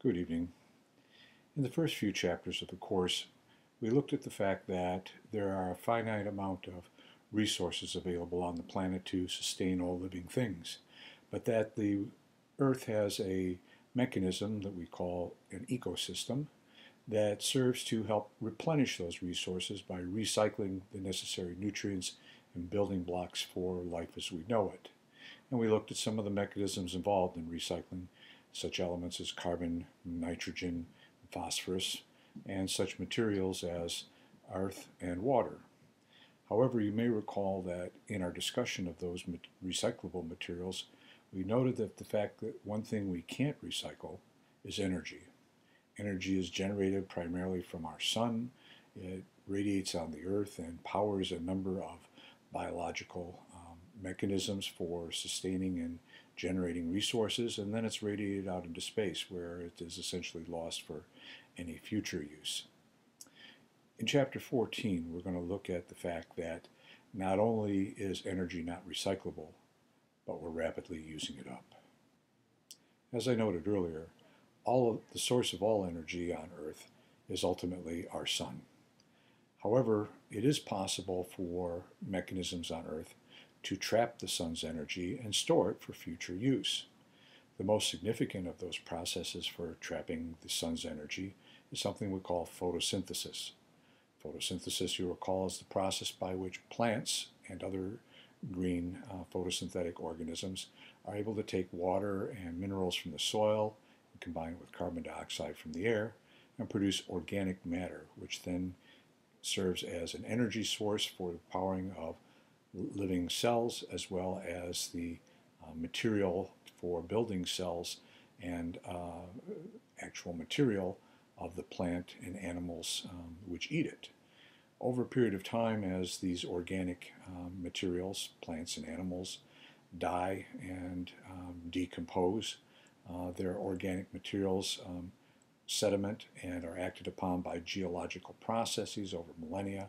Good evening. In the first few chapters of the course, we looked at the fact that there are a finite amount of resources available on the planet to sustain all living things, but that the Earth has a mechanism that we call an ecosystem that serves to help replenish those resources by recycling the necessary nutrients and building blocks for life as we know it. And we looked at some of the mechanisms involved in recycling such elements as carbon, nitrogen, phosphorus, and such materials as earth and water. However, you may recall that in our discussion of those recyclable materials, we noted that the fact that one thing we can't recycle is energy. Energy is generated primarily from our sun. It radiates on the earth and powers a number of biological mechanisms for sustaining and generating resources, and then it's radiated out into space where it is essentially lost for any future use. In chapter 14, we're going to look at the fact that not only is energy not recyclable, but we're rapidly using it up. As I noted earlier, the source of all energy on Earth is ultimately our sun. However, it is possible for mechanisms on Earth to trap the sun's energy and store it for future use. The most significant of those processes for trapping the sun's energy is something we call photosynthesis. Photosynthesis, you recall, is the process by which plants and other green photosynthetic organisms are able to take water and minerals from the soil and combine it with carbon dioxide from the air and produce organic matter, which then serves as an energy source for the powering of living cells, as well as the material for building cells and actual material of the plant and animals which eat it. Over a period of time, as these organic materials, plants and animals, die and decompose, their organic materials sediment and are acted upon by geological processes over millennia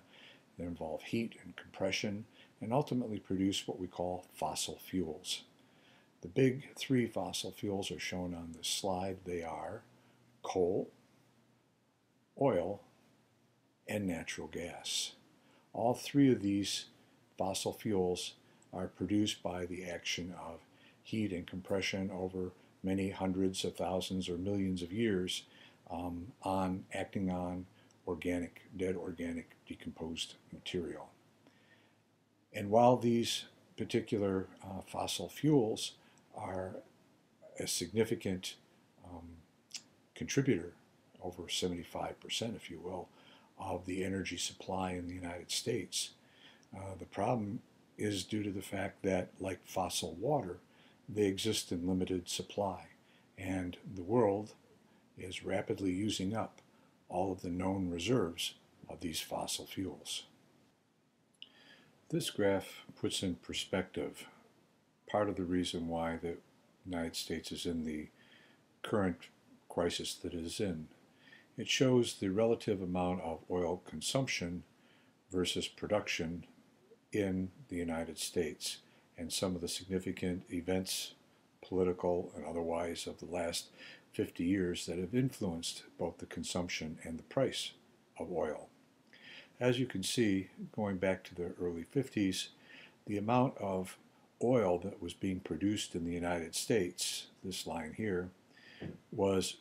that involve heat and compression and ultimately produce what we call fossil fuels. The big three fossil fuels are shown on this slide. They are coal, oil, and natural gas. All three of these fossil fuels are produced by the action of heat and compression over many hundreds of thousands or millions of years acting on dead organic decomposed material. And while these particular fossil fuels are a significant contributor, over 75%, if you will, of the energy supply in the United States, the problem is due to the fact that, like fossil water, they exist in limited supply, and the world is rapidly using up all of the known reserves of these fossil fuels. This graph puts in perspective part of the reason why the United States is in the current crisis that it is in. It shows the relative amount of oil consumption versus production in the United States and some of the significant events, political and otherwise, of the last 50 years that have influenced both the consumption and the price of oil. As you can see, going back to the early 50s, the amount of oil that was being produced in the United States, this line here, was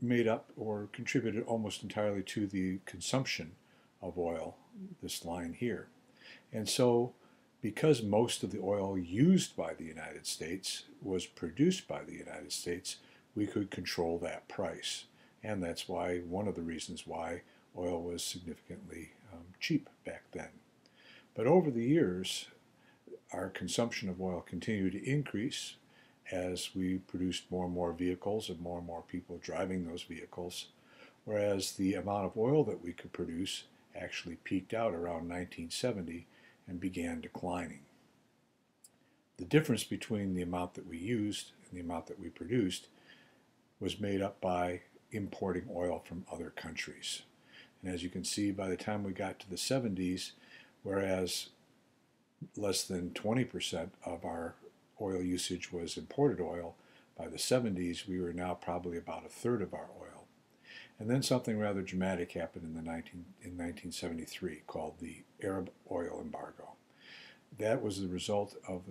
made up or contributed almost entirely to the consumption of oil, this line here. And so, because most of the oil used by the United States was produced by the United States, we could control that price. And that's why, one of the reasons why oil was significantly cheap back then. But over the years, our consumption of oil continued to increase as we produced more and more vehicles and more people driving those vehicles, whereas the amount of oil that we could produce actually peaked out around 1970 and began declining. The difference between the amount that we used and the amount that we produced was made up by importing oil from other countries. And as you can see, by the time we got to the 70s, whereas less than 20% of our oil usage was imported oil, By the 70s, we were now probably about a third of our oil. And then something rather dramatic happened in 1973 called the Arab oil embargo. That was the result of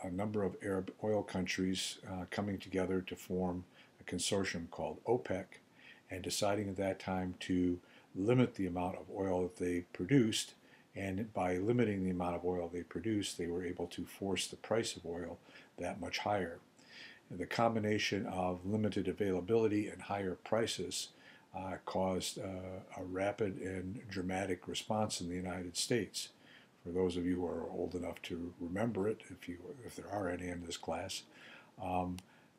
a number of Arab oil countries coming together to form a consortium called OPEC and deciding at that time to limit the amount of oil that they produced. And by limiting the amount of oil they produced, they were able to force the price of oil that much higher. And the combination of limited availability and higher prices caused a rapid and dramatic response in the United States. For those of you who are old enough to remember it, if there are any in this class,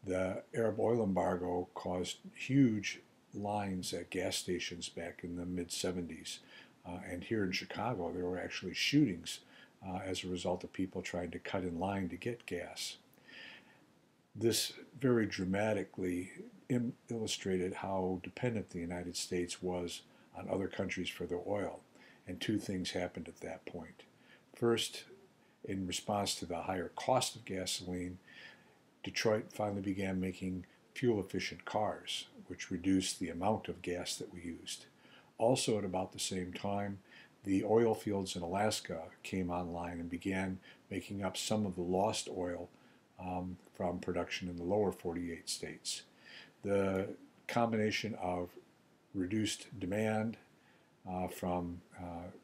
the Arab oil embargo caused huge lines at gas stations back in the mid-70s. And here in Chicago, there were actually shootings as a result of people trying to cut in line to get gas. This very dramatically illustrated how dependent the United States was on other countries for their oil. And two things happened at that point. First, in response to the higher cost of gasoline, Detroit finally began making fuel-efficient cars, which reduced the amount of gas that we used. Also, at about the same time, the oil fields in Alaska came online and began making up some of the lost oil from production in the lower 48 states. The combination of reduced demand from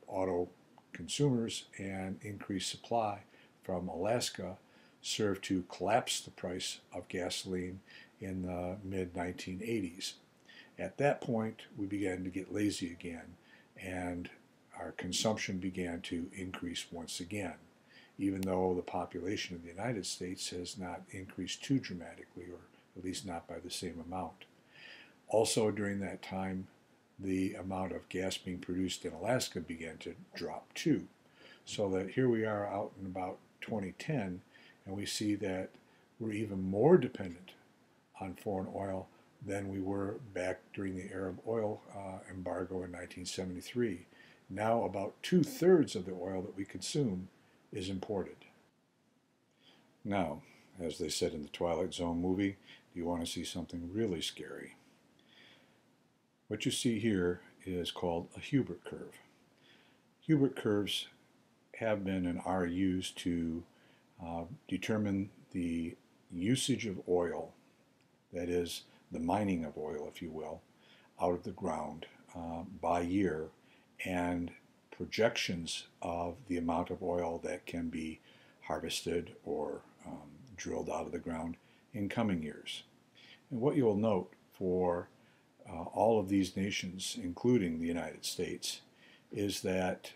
auto consumers and increased supply from Alaska served to collapse the price of gasoline in the mid-1980s. At that point, we began to get lazy again, and our consumption began to increase once again, even though the population of the United States has not increased too dramatically, or at least not by the same amount. Also, during that time, the amount of gas being produced in Alaska began to drop too. So that here we are out in about 2010, and we see that we're even more dependent on foreign oil than we were back during the Arab oil embargo in 1973. Now about 2/3 of the oil that we consume is imported. Now, as they said in the Twilight Zone movie, do you want to see something really scary? What you see here is called a Hubert curve. Hubert curves have been and are used to determine the usage of oil, that is, the mining of oil, if you will, out of the ground by year, and projections of the amount of oil that can be harvested or drilled out of the ground in coming years. And what you'll note for all of these nations, including the United States, is that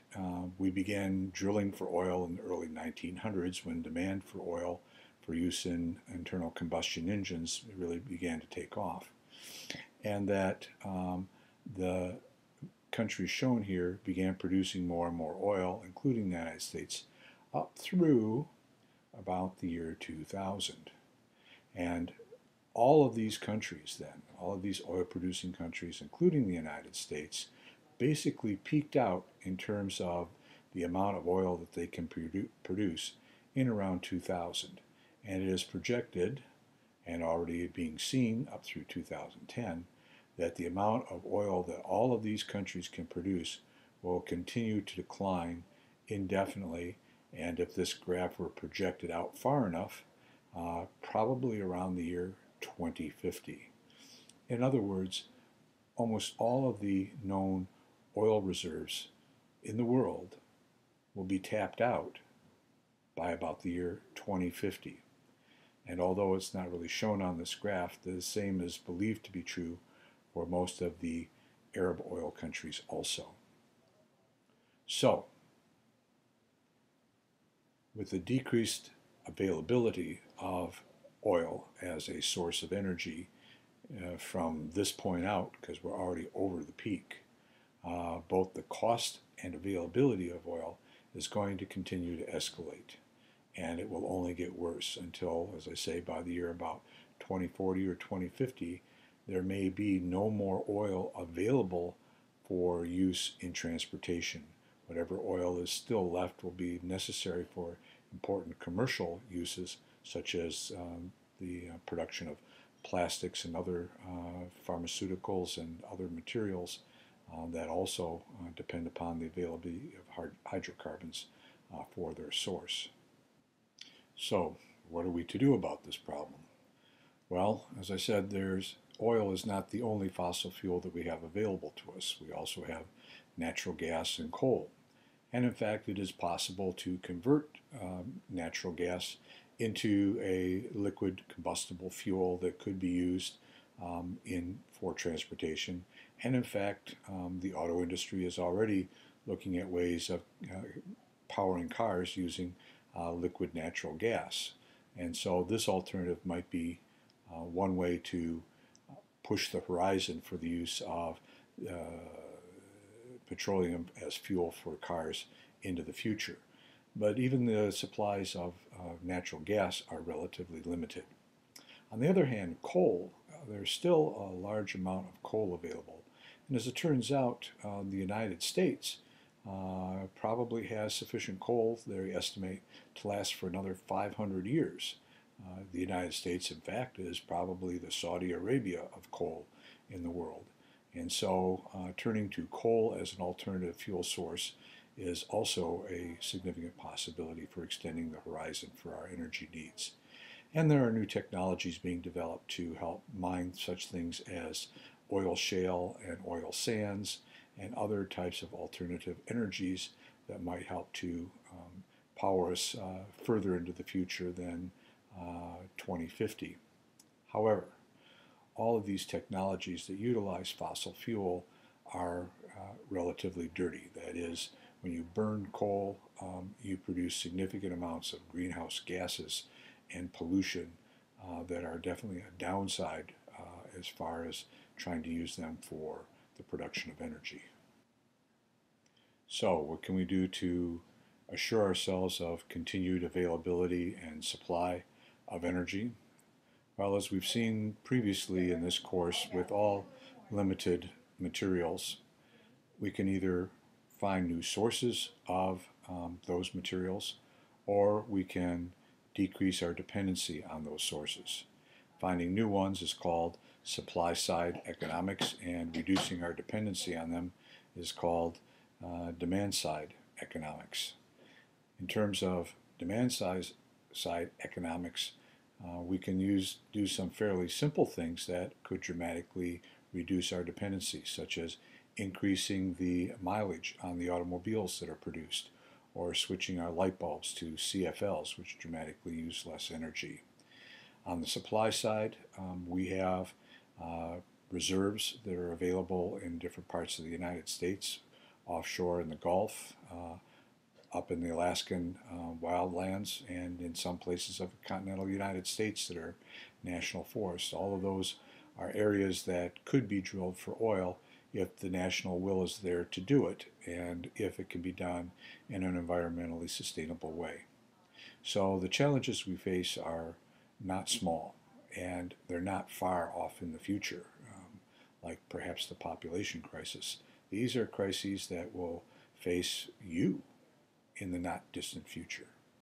we began drilling for oil in the early 1900s when demand for oil for use in internal combustion engines really began to take off. And that the countries shown here began producing more and more oil, including the United States, up through about the year 2000. And all of these countries then, all of these oil-producing countries, including the United States, basically peaked out in terms of the amount of oil that they can produce in around 2000. And it is projected, and already being seen up through 2010, that the amount of oil that all of these countries can produce will continue to decline indefinitely, and if this graph were projected out far enough, probably around the year 2050. In other words, almost all of the known oil reserves in the world will be tapped out by about the year 2050. And although it's not really shown on this graph, the same is believed to be true for most of the Arab oil countries also. So, with the decreased availability of oil as a source of energy from this point out, because we're already over the peak, both the cost and availability of oil is going to continue to escalate. And it will only get worse until, as I say, by the year about 2040 or 2050, there may be no more oil available for use in transportation. Whatever oil is still left will be necessary for important commercial uses, such as the production of plastics and other pharmaceuticals and other materials that also depend upon the availability of hydrocarbons for their source. So, what are we to do about this problem? Well, as I said, oil is not the only fossil fuel that we have available to us. We also have natural gas and coal. And in fact, it is possible to convert natural gas into a liquid combustible fuel that could be used for transportation. And in fact, the auto industry is already looking at ways of powering cars using liquid natural gas. And so this alternative might be one way to push the horizon for the use of petroleum as fuel for cars into the future. But even the supplies of natural gas are relatively limited. On the other hand, coal, there's still a large amount of coal available. And as it turns out, the United States probably has sufficient coal, they estimate, to last for another 500 years. The United States, in fact, is probably the Saudi Arabia of coal in the world. And so turning to coal as an alternative fuel source is also a significant possibility for extending the horizon for our energy needs. And there are new technologies being developed to help mine such things as oil shale and oil sands and other types of alternative energies that might help to power us further into the future than 2050. However, all of these technologies that utilize fossil fuel are relatively dirty. That is, when you burn coal, you produce significant amounts of greenhouse gases and pollution that are definitely a downside as far as trying to use them for the production of energy. So, what can we do to assure ourselves of continued availability and supply of energy? Well, as we've seen previously in this course, with all limited materials, we can either find new sources of those materials, or we can decrease our dependency on those sources. Finding new ones is called supply-side economics, and reducing our dependency on them is called demand-side economics. In terms of demand-side economics, we can do some fairly simple things that could dramatically reduce our dependency, such as increasing the mileage on the automobiles that are produced, or switching our light bulbs to CFLs, which dramatically use less energy. On the supply side, we have reserves that are available in different parts of the United States, offshore in the Gulf, up in the Alaskan wildlands, and in some places of the continental United States that are national forests. All of those are areas that could be drilled for oil if the national will is there to do it, and if it can be done in an environmentally sustainable way. So the challenges we face are not small, and they're not far off in the future, like perhaps the population crisis. These are crises that will face you in the not distant future.